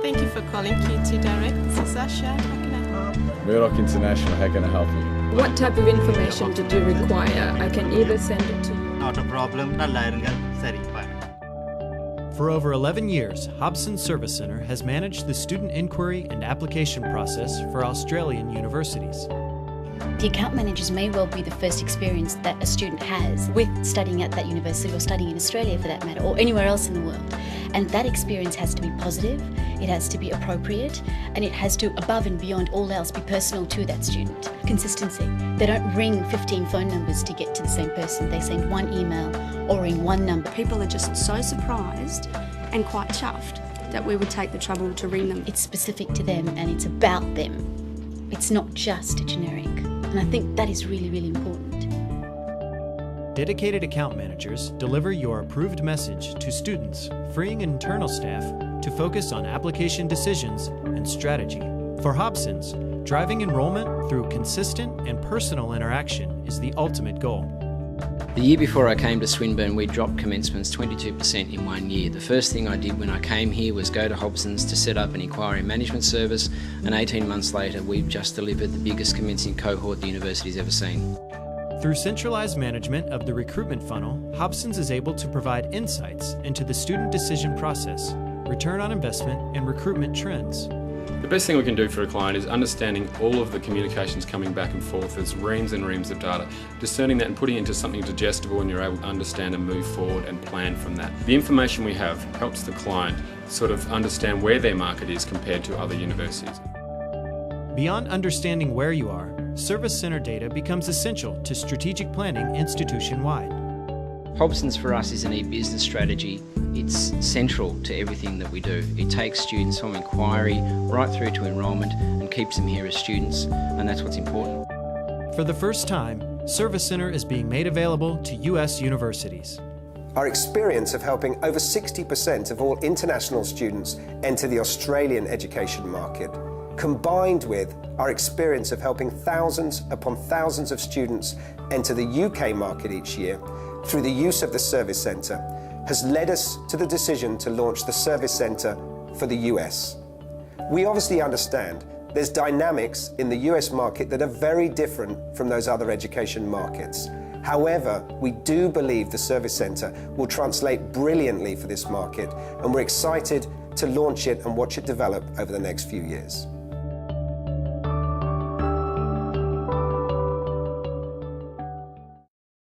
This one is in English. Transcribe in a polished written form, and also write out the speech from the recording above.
Thank you for calling QT Direct. This is Sasha. How can I help? Murdoch International, how can I help you? What type of information did you require? I can either send it to you. Not a problem. Sorry, bye. For over 11 years, Hobson Service Centre has managed the student inquiry and application process for Australian universities. The account managers may well be the first experience that a student has with studying at that university or studying in Australia for that matter, or anywhere else in the world. And that experience has to be positive, it has to be appropriate, and it has to, above and beyond all else, be personal to that student. Consistency. They don't ring 15 phone numbers to get to the same person. They send one email or ring one number. People are just so surprised and quite chuffed that we would take the trouble to ring them. It's specific to them and it's about them. It's not just generic. And I think that is really, really important. Dedicated account managers deliver your approved message to students, freeing internal staff to focus on application decisions and strategy. For Hobsons, driving enrollment through consistent and personal interaction is the ultimate goal. The year before I came to Swinburne, we dropped commencements 22% in 1 year. The first thing I did when I came here was go to Hobson's to set up an inquiry management service, and 18 months later we've just delivered the biggest commencing cohort the university's ever seen. Through centralized management of the recruitment funnel, Hobson's is able to provide insights into the student decision process, return on investment, and recruitment trends. The best thing we can do for a client is understanding all of the communications coming back and forth. There's reams and reams of data. Discerning that and putting it into something digestible, and you're able to understand and move forward and plan from that. The information we have helps the client sort of understand where their market is compared to other universities. Beyond understanding where you are, Service Centre data becomes essential to strategic planning institution-wide. Hobson's for us is an e-business strategy. It's central to everything that we do. It takes students from inquiry right through to enrolment and keeps them here as students, and that's what's important. For the first time, Service Centre is being made available to US universities. Our experience of helping over 60% of all international students enter the Australian education market, combined with our experience of helping thousands upon thousands of students enter the UK market each year through the use of the Service Centre, has led us to the decision to launch the Service Centre for the US. We obviously understand there's dynamics in the US market that are very different from those other education markets. However, we do believe the Service Centre will translate brilliantly for this market, and we're excited to launch it and watch it develop over the next few years.